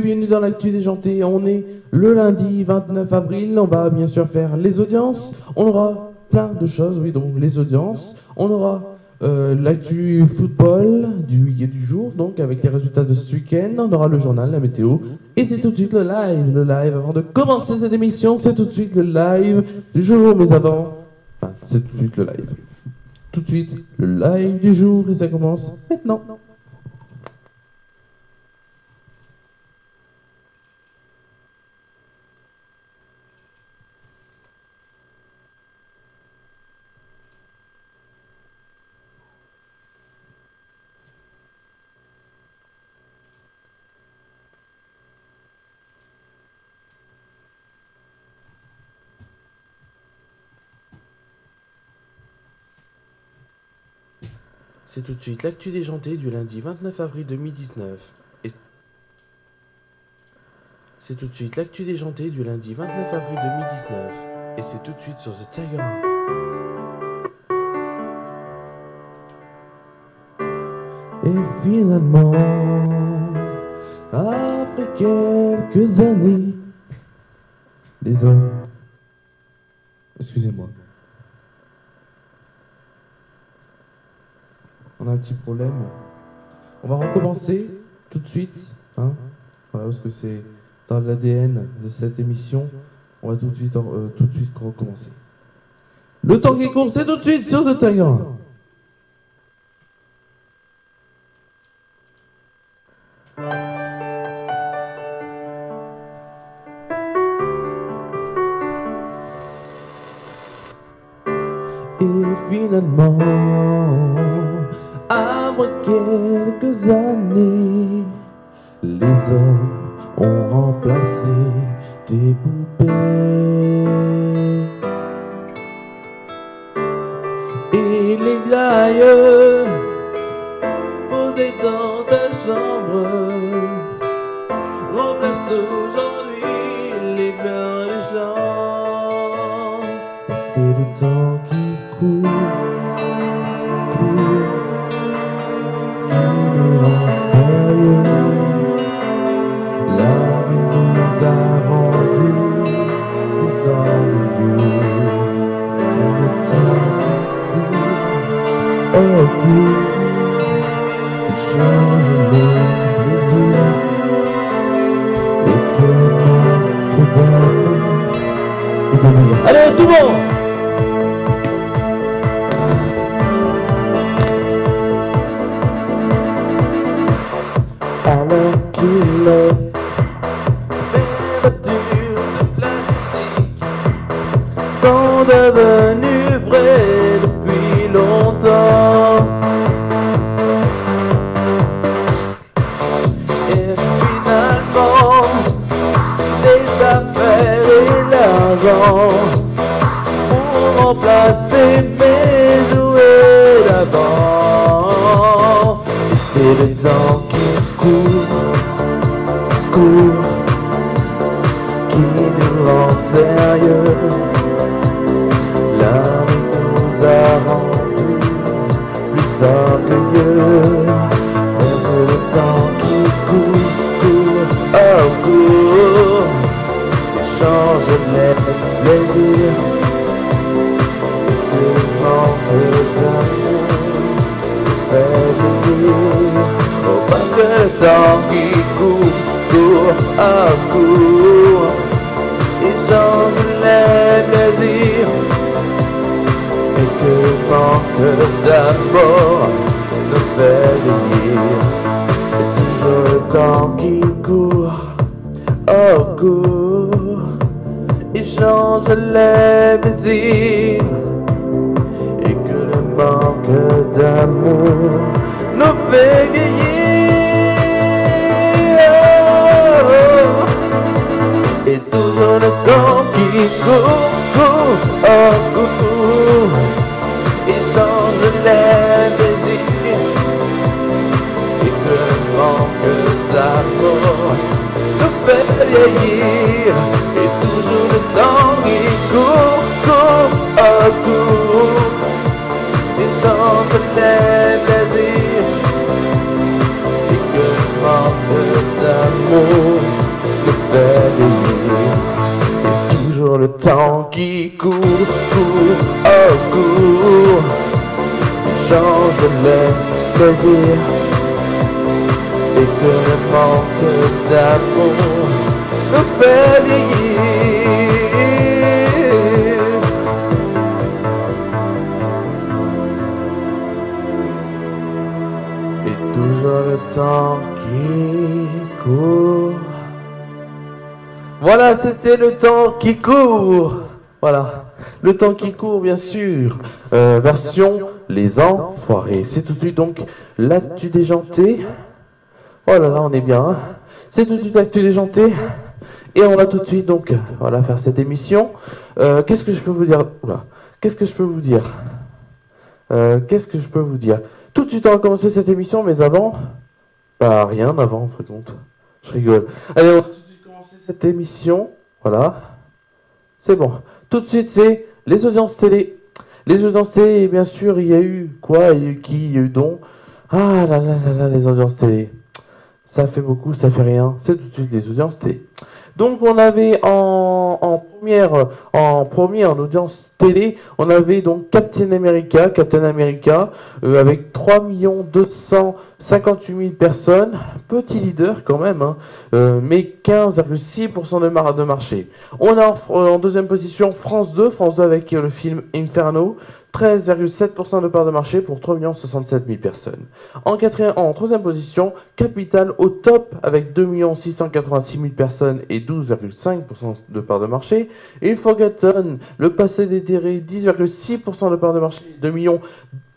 Bienvenue dans l'actu déjanté, on est le lundi 29 avril, on va bien sûr faire les audiences, on aura plein de choses, oui donc les audiences, on aura l'actu football du jour, donc avec les résultats de ce week-end, on aura le journal, la météo, et c'est tout de suite le live avant de commencer cette émission, c'est tout de suite le live du jour, mais avant, enfin, c'est tout de suite le live. Tout de suite, le live du jour, et ça commence maintenant. C'est tout de suite l'actu déjanté du lundi 29 avril 2019. C'est tout de suite l'actu déjanté du lundi 29 avril 2019. Et c'est tout de suite sur The Tiger. Et finalement, après quelques années, les hommes... Excusez-moi. On a un petit problème. On va recommencer tout de suite, hein, voilà, parce que c'est dans l'ADN de cette émission. On va tout de suite recommencer. Le temps qui court, c'est tout de suite sur The Tiger. Et finalement, après quelques années, les hommes ont remplacé des poupées. Et les glaïeux posés dans ta chambre remplacent aujourd'hui les fleurs des champs. Et c'est le temps qui court. Sérieux, la vie nous a rendus plus orgueilleux. C'est le temps qui court, oh court, et change le plaisir. Et que d'amour. Allez, tout le monde! Alors qu'il est vertus de plastique sont devenus vrais depuis longtemps. Et finalement, les affaires et l'argent ont remplacé mes jouets d'avant. Et c'est le temps court, qui nous rend sérieux. La vie nous a rendus plus orgueilleux. Mais c'est le temps qui court, oh court, et change les plaisirs. Et que manque d'amour fait vivre. Le temps qui court, court, et change les plaisirs. Et que manque d'amour nous fait vieillir. C'est toujours le temps qui court, et change les plaisirs. Et que le manque d'amour nous fait vieillir. Et toujours le temps qui court, et change les plaisirs. Et que le manque d'amour nous fait vieillir. Et toujours le temps qui court, et change les plaisirs. Et que le manque d'amour d'amour nous fait vieillir. Et toujours le temps qui court. Voilà, c'était le temps qui court. Voilà, le temps qui court, bien sûr. Version Les Enfoirés. C'est tout de suite donc l'actu déjanté. Oh là là, on est bien. Hein. C'est tout de suite l'actu déjanté. Et on va tout de suite donc, voilà, faire cette émission. Qu'est-ce que je peux vous dire? Oula. Qu'est-ce que je peux vous dire? Qu'est-ce que je peux vous dire? Tout de suite, on va commencer cette émission, mais avant, bah rien avant, en fin de compte. Je rigole. Allez, on va tout de suite commencer cette émission. Voilà. C'est bon. Tout de suite, c'est les audiences télé. Les audiences télé, bien sûr, il y a eu quoi? Il y a eu qui? Il y a eu dont? Ah là là là là, les audiences télé. Ça fait beaucoup, ça fait rien. C'est tout de suite les audiences télé. Donc on avait en première audience télé, on avait donc Captain America avec 3 258 000 personnes, petit leader quand même, hein, mais 15,6% de marché. On a en deuxième position France 2 avec le film Inferno, 13,7% de part de marché pour 3 067 000 personnes. En troisième position, Capital au top avec 2 686 000 personnes et 12,5% de part de marché. Et Forgotten, le passé déterré, 10,6% de part de marché, 2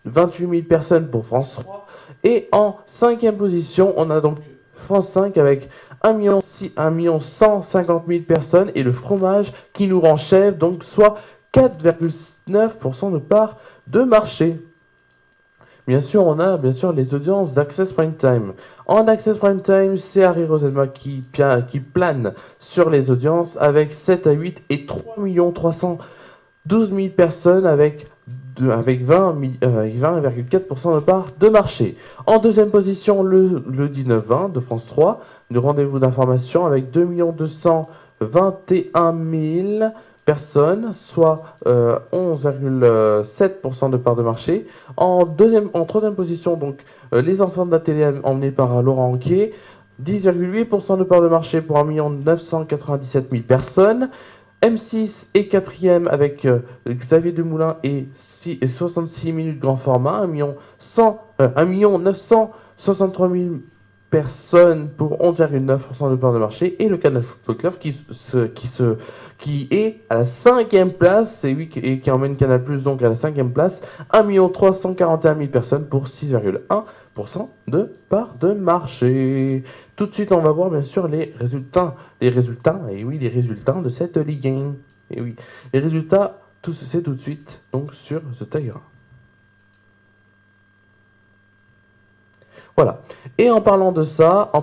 28 000 personnes pour France 3. Et en cinquième position, on a donc France 5 avec 1 150 000 personnes et le fromage qui nous rend chef, donc soit 4,9% de part de marché. Bien sûr, on a les audiences d'Access Prime Time. En Access Prime Time, c'est Harry Roselma qui plane sur les audiences avec 7 à 8 et 3 312 000 personnes avec 20,4% de part de marché. En deuxième position, le 19-20 de France 3, le rendez-vous d'information avec 2 221 000 personnes, soit 11,7% de part de marché. En troisième position, donc, les enfants de la télé emmenés par Laurent Anquier, 10,8% de part de marché pour 1 997 000 personnes. M6 est quatrième avec Xavier Demoulin et 66 minutes grand format, 1 963 000 personnes pour 11,9% de part de marché. Et le Canal Football Club qui est à la cinquième place, c'est lui qui emmène Canal Plus donc à la cinquième place, 1 341 000 personnes pour 6,1% de part de marché. Tout de suite, on va voir bien sûr les résultats, et oui, les résultats de cette Ligue 1. Et oui, les résultats, c'est tout de suite donc sur The Tiger. Voilà. Et en parlant de ça, on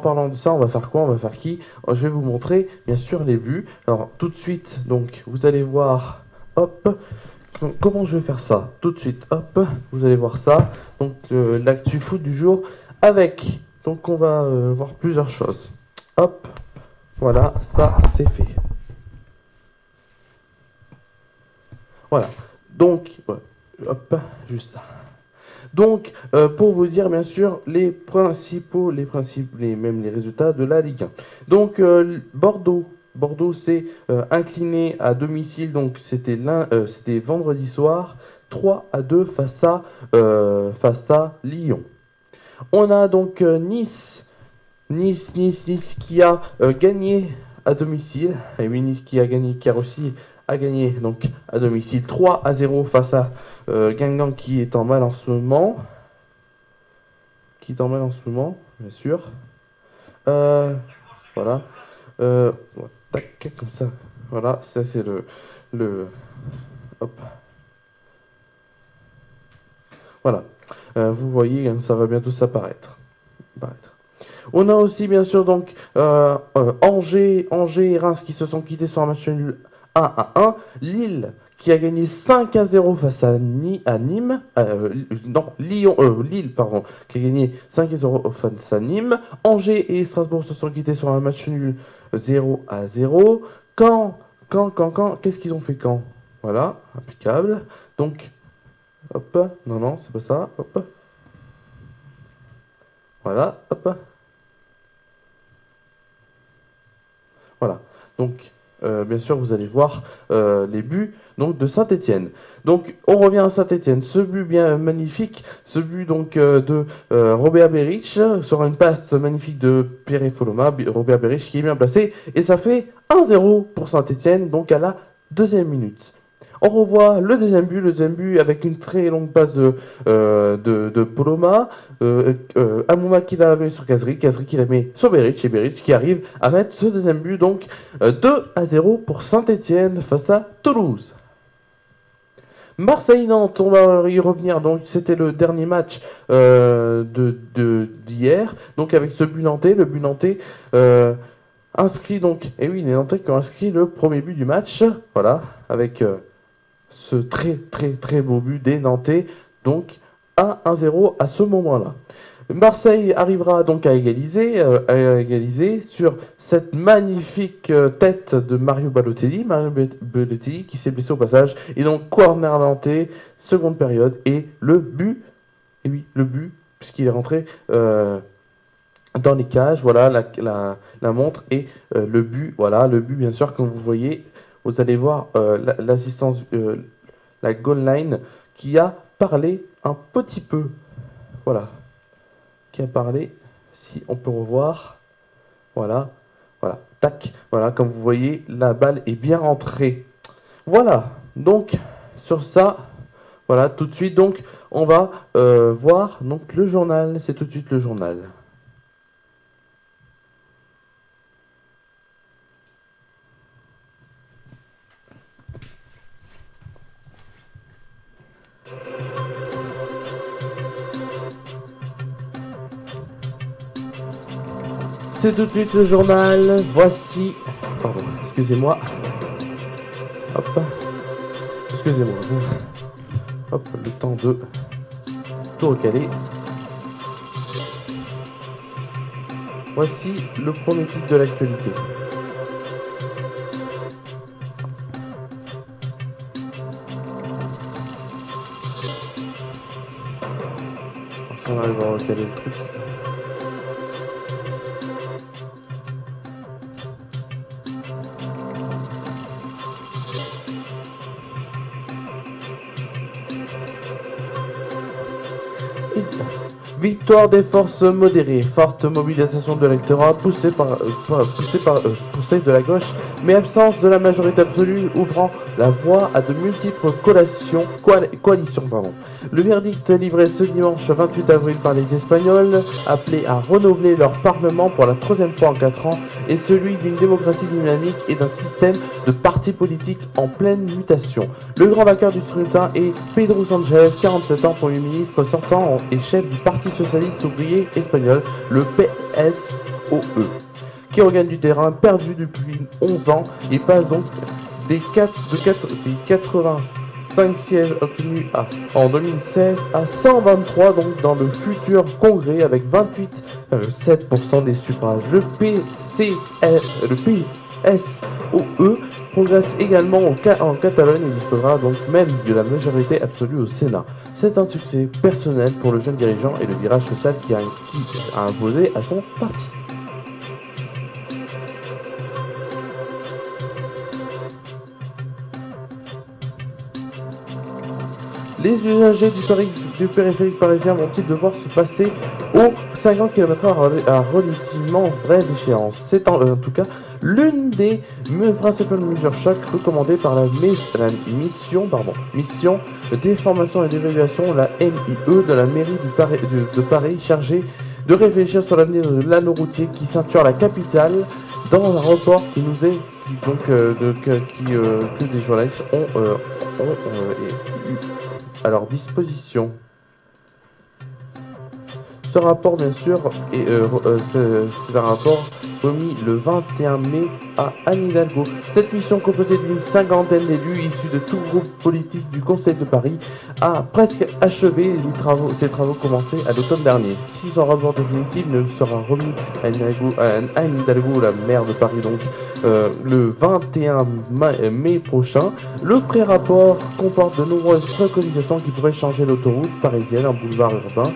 va faire quoi? On va faire qui? Je vais vous montrer, bien sûr, les buts. Alors, tout de suite, donc, vous allez voir, hop, comment je vais faire ça? Tout de suite, hop, vous allez voir ça. Donc, l'actu foot du jour avec, donc, on va voir plusieurs choses. Hop, voilà, ça, c'est fait. Voilà. Donc, hop, juste ça. Donc, pour vous dire, bien sûr, les résultats de la Ligue 1. Donc, Bordeaux s'est incliné à domicile, donc c'était vendredi soir, 3-2 face à Lyon. On a donc Nice qui a gagné à domicile. Et oui, Nice qui a réussi à gagner donc à domicile 3-0 face à Guingamp qui est en mal en ce moment. Bien sûr. Voilà. Tac, comme ça. Voilà, ça c'est le hop. Voilà. Vous voyez, hein, ça va bientôt s'apparaître. On a aussi bien sûr donc Angers et Reims qui se sont quittés sur un match nul 1-1. Lille qui a gagné 5-0 face à Nîmes. Lille, pardon, qui a gagné 5-0 face à Nîmes. Angers et Strasbourg se sont quittés sur un match nul 0-0. Caen, qu'est-ce qu'ils ont fait Caen? Voilà, impeccable. Donc, hop, non, c'est pas ça, hop. Voilà, hop. Voilà. Donc, bien sûr, vous allez voir les buts donc, de Saint-Étienne. Donc, on revient à Saint-Étienne. Ce but bien magnifique, ce but donc, de Robert Beric sur une passe magnifique de Pierre Foloma. Robert Beric qui est bien placé. Et ça fait 1-0 pour Saint-Étienne, donc à la deuxième minute. On revoit le deuxième but avec une très longue passe de Poloma. Amouma qui l'a mis sur Kazri qui l'a mis sur Beric, et Beric qui arrive à mettre ce deuxième but, donc 2-0 pour Saint-Étienne face à Toulouse. Marseille-Nantes, on va y revenir, donc c'était le dernier match d'hier, donc avec ce but nantais, le but nantais inscrit donc, et oui, les Nantais qui ont inscrit le premier but du match, voilà, avec ce très beau but des Nantais, donc 1-0 à ce moment-là. Marseille arrivera donc à égaliser sur cette magnifique tête de Mario Balotelli. Balotelli qui s'est blessé au passage. Et donc corner nantais, seconde période. Et le but, puisqu'il est rentré dans les cages. Voilà la montre et le but. Voilà le but, bien sûr, comme vous voyez. Vous allez voir l'assistance, la goal line qui a parlé un petit peu. Voilà. Qui a parlé, si on peut revoir, voilà, tac, voilà, comme vous voyez, la balle est bien rentrée. Voilà, donc, sur ça, voilà, tout de suite, donc, on va voir, donc, le journal, c'est tout de suite le journal. C'est tout de suite le journal. Voici. Pardon, excusez-moi. Hop. Excusez-moi. Hop, le temps de tout recaler. Voici le premier titre de l'actualité. Si on arrive à recaler le truc. Victoire des forces modérées, forte mobilisation de l'électorat poussée de la gauche, mais absence de la majorité absolue ouvrant la voie à de multiples coalitions. Le verdict livré ce dimanche 28 avril par les Espagnols, appelés à renouveler leur parlement pour la troisième fois en 4 ans, est celui d'une démocratie dynamique et d'un système de partis politiques en pleine mutation. Le grand vainqueur du scrutin est Pedro Sánchez, 47 ans, Premier ministre sortant et chef du Parti socialiste ouvrier espagnol, le PSOE, qui regagne du terrain perdu depuis 11 ans et passe donc des 85 sièges obtenus en 2016 à 123 donc dans le futur congrès avec 28,7% des suffrages. Le PSOE progresse également en Catalogne et disposera donc même de la majorité absolue au Sénat. C'est un succès personnel pour le jeune dirigeant et le virage social qui a imposé à son parti. Les usagers du périphérique parisien vont-ils devoir se passer aux 50 km/h à relativement brève échéance? C'est en tout cas l'une des principales mesures choc recommandées par la mission d'information et d'évaluation, la MIE, de la mairie de Paris, chargée de réfléchir sur l'avenir de l'anneau routier qui ceinture la capitale dans un rapport qui nous est que des journalistes ont eu à leur disposition. Ce rapport, bien sûr, c'est un rapport remis le 21 mai à Anne Hidalgo. Cette mission, composée d'une cinquantaine d'élus issus de tout groupe politique du Conseil de Paris, a presque achevé ses travaux commencés à l'automne dernier. Si son rapport définitif ne sera remis à Anne Hidalgo, la maire de Paris, donc le 21 mai prochain, le pré-rapport comporte de nombreuses préconisations qui pourraient changer l'autoroute parisienne en boulevard urbain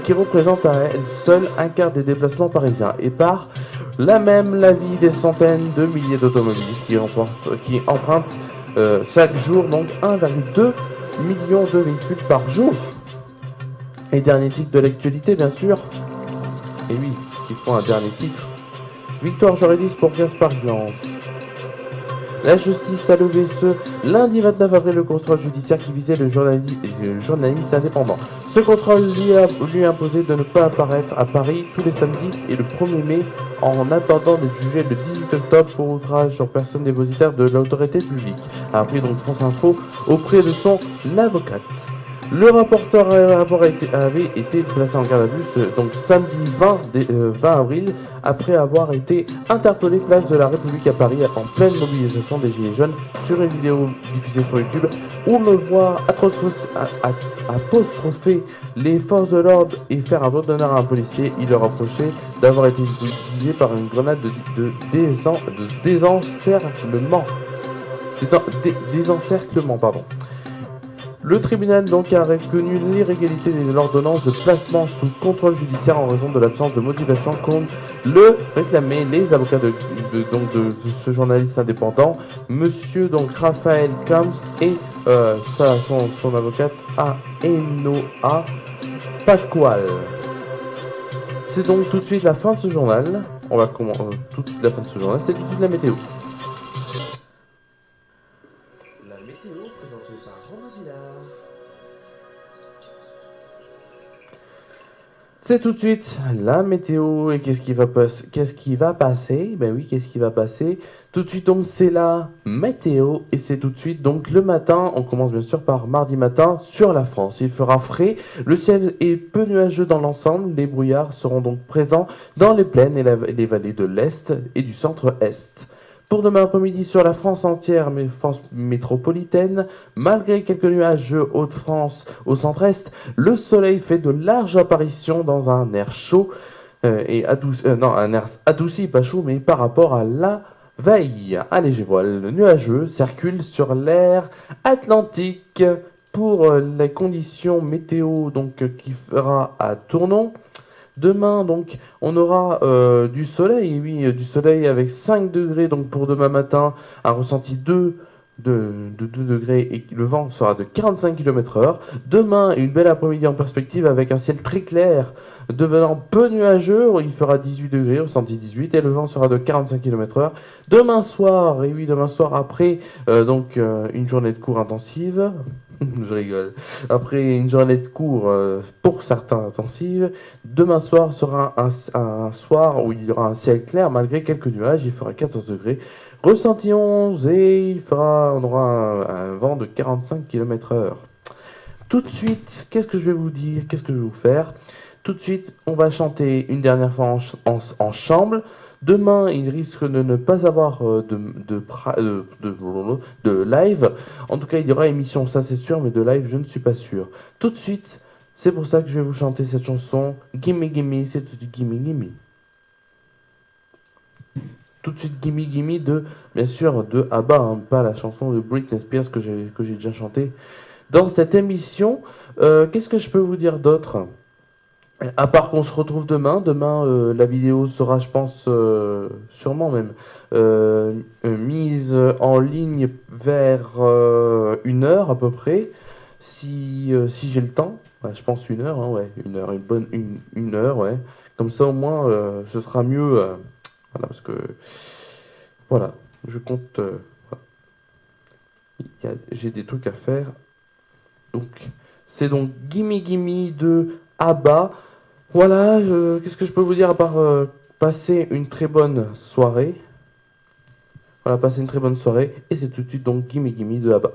qui représente à elle seule un quart des déplacements parisiens et par la même la vie des centaines de milliers d'automobilistes qui empruntent chaque jour donc 1,2 million de véhicules par jour. Et dernier titre de l'actualité, bien sûr. Et oui, qu'ils font un dernier titre. Victoire juridique pour Gaspard Glance. La justice a levé ce lundi 29 avril le contrôle judiciaire qui visait le journaliste indépendant. Ce contrôle lui a imposé de ne pas apparaître à Paris tous les samedis et le 1er mai en attendant d'être jugé le 18 octobre pour outrage sur personne dépositaire de l'autorité publique, a appris donc France Info auprès de son avocate. Le rapporteur avait été placé en garde à vue donc samedi 20 avril après avoir été interpellé place de la République à Paris en pleine mobilisation des Gilets jaunes sur une vidéo diffusée sur YouTube où me voit apostropher les forces de l'ordre et faire un doigt d'honneur à un policier. Il leur reprochait d'avoir été visé par une grenade de désencerclement. Le tribunal donc a reconnu l'irrégularité de l'ordonnance de placement sous contrôle judiciaire en raison de l'absence de motivation comme le réclamaient les avocats de ce journaliste indépendant, monsieur donc Raphaël Clams et son avocate Aenoa Pasquale. C'est donc tout de suite la fin de ce journal. On va tout de suite la fin de ce journal, c'est tout de suite la météo. La météo présentée par Romain Villard. C'est tout de suite la météo et qu'est-ce qui va passer? Ben oui, qu'est-ce qui va passer? Tout de suite donc c'est la météo et c'est tout de suite donc le matin. On commence bien sûr par mardi matin sur la France. Il fera frais, le ciel est peu nuageux dans l'ensemble. Les brouillards seront donc présents dans les plaines et les vallées de l'Est et du centre-Est. Pour demain après-midi sur la France entière, mais France métropolitaine, malgré quelques nuages Hauts-de-France au centre-est, le soleil fait de larges apparitions dans un air chaud et un air adouci, pas chaud, mais par rapport à la veille. Un léger voile nuageux circule sur l'air Atlantique pour les conditions météo donc qui fera à Tournon. Demain, donc, on aura du soleil, oui, du soleil avec 5 degrés, donc pour demain matin, un ressenti de 2 degrés et le vent sera de 45 km/h. Demain, une belle après-midi en perspective avec un ciel très clair, devenant peu nuageux, il fera 18 degrés, ressenti 18, et le vent sera de 45 km/h. Demain soir, et oui, demain soir, après une journée de cours intensive, je rigole. Après une journée de cours pour certains intensive, demain soir sera un soir où il y aura un ciel clair malgré quelques nuages, il fera 14 degrés, ressenti 11 et on aura un vent de 45 km/h. Tout de suite, qu'est-ce que je vais vous dire? Qu'est-ce que je vais vous faire? Tout de suite, on va chanter une dernière fois en chambre. Demain, il risque de ne pas avoir de live. En tout cas, il y aura émission, ça c'est sûr, mais de live, je ne suis pas sûr. Tout de suite, c'est pour ça que je vais vous chanter cette chanson. Gimme Gimme, c'est tout de suite Gimme Gimme. Tout de suite Gimme Gimme bien sûr, de ABBA, hein, pas la chanson de Britney Spears que j'ai déjà chantée dans cette émission. Qu'est-ce que je peux vous dire d'autre ? À part qu'on se retrouve demain, la vidéo sera, je pense, sûrement même, mise en ligne vers 1h à peu près, si j'ai le temps. Ouais, je pense 1h, hein, ouais, 1h, une heure, ouais. Comme ça au moins, ce sera mieux, voilà, parce que, voilà, je compte, j'ai des trucs à faire. Donc, c'est donc Gimme Gimme de ABBA. Voilà, qu'est-ce que je peux vous dire à part passer une très bonne soirée. Voilà, passer une très bonne soirée. Et c'est tout de suite donc Gimme Gimme de ABBA.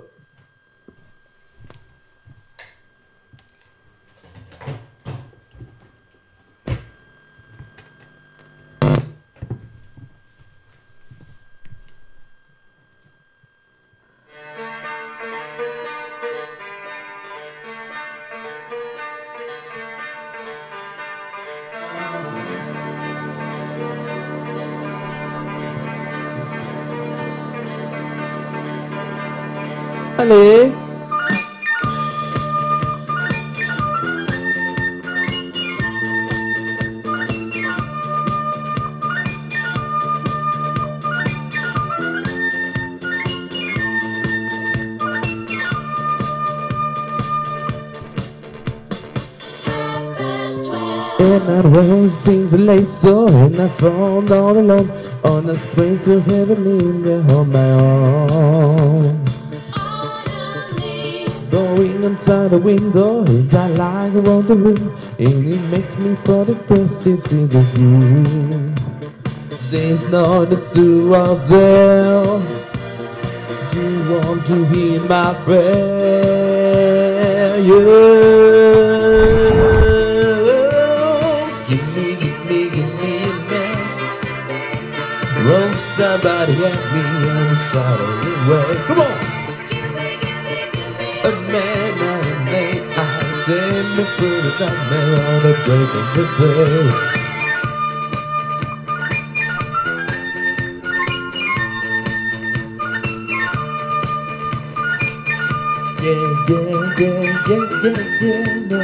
Allez! that world seems to lay so, and I fall all alone on a train to heaven on my own. Going inside the window, as I lie around the room, and it makes me for the presence of you. There's not a soul out there. You want to hear my prayer, yeah. Give me a man. Won't somebody help me on the side of the way? Come on! A man, I dare me for the nightmare on the break of the day. Yeah, no, no, no, no.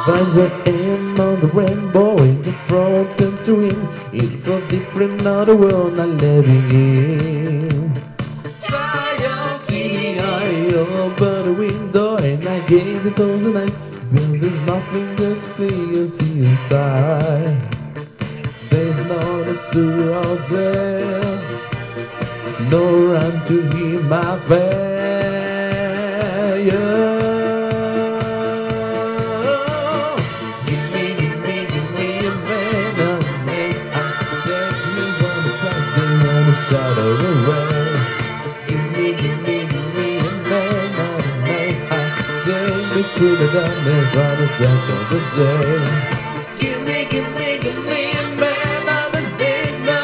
Finds an M on the rainbow in the front and to him. It's so different now the world I'm living in. I open the window and I gaze into the night. There's nothing to see inside. There's not a soul out there, no one to hear my prayer. Yeah. Give me a man, I take me one time, they want to shadow away. Give me a man, I put it on the bottom back of the day. Give me a man of the midnight.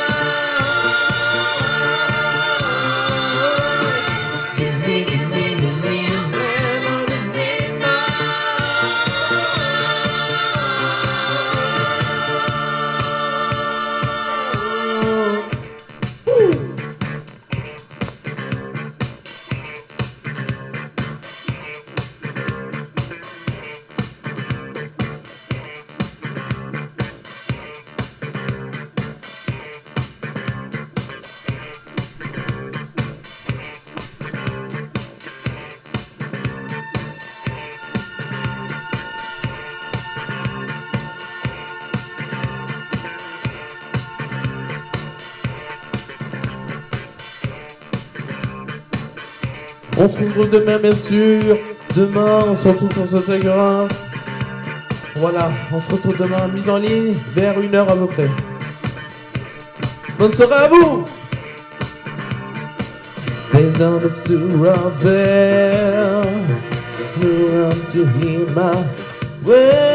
Give me a man of the midnight. On se retrouve demain, bien sûr. Demain, on se retrouve sur ce terrain. Voilà, on se retrouve demain, mise en ligne, vers 1h à peu près. Bonne soirée à vous! There's on the sewer out there, no one to hear my way.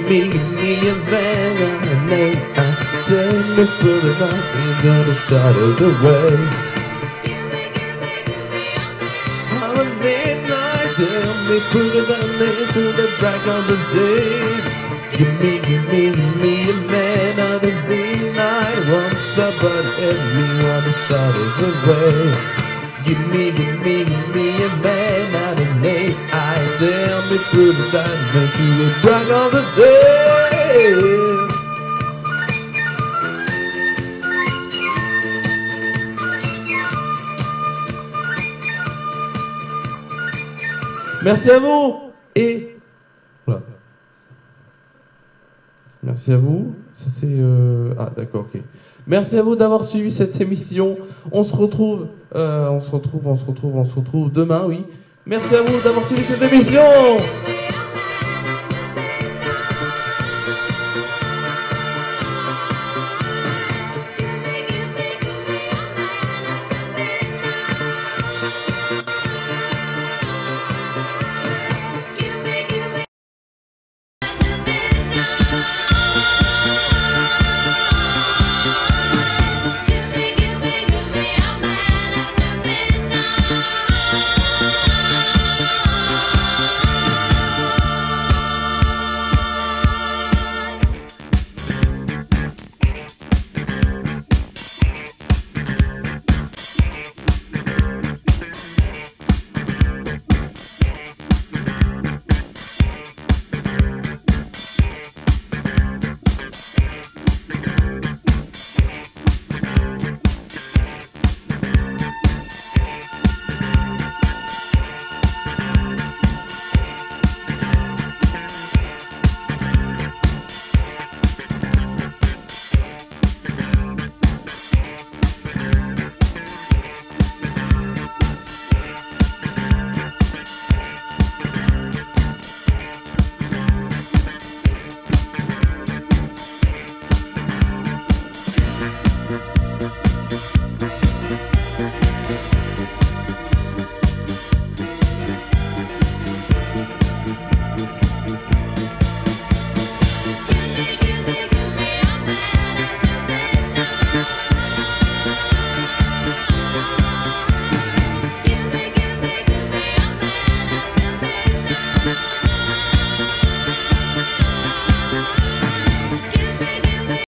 Give me a man, tell me put it up into the shadow of the way. I'm a midnight, tell me put it up into the break of the day. Give me a man of the midnight, want somebody everyone the shadows away. Give me a man of the midnight, tell me put it up into the break of the day. Merci à vous et voilà. Merci à vous. Ça c'est ah d'accord, ok. Merci à vous d'avoir suivi cette émission. On se retrouve demain, oui. Merci à vous d'avoir suivi cette émission.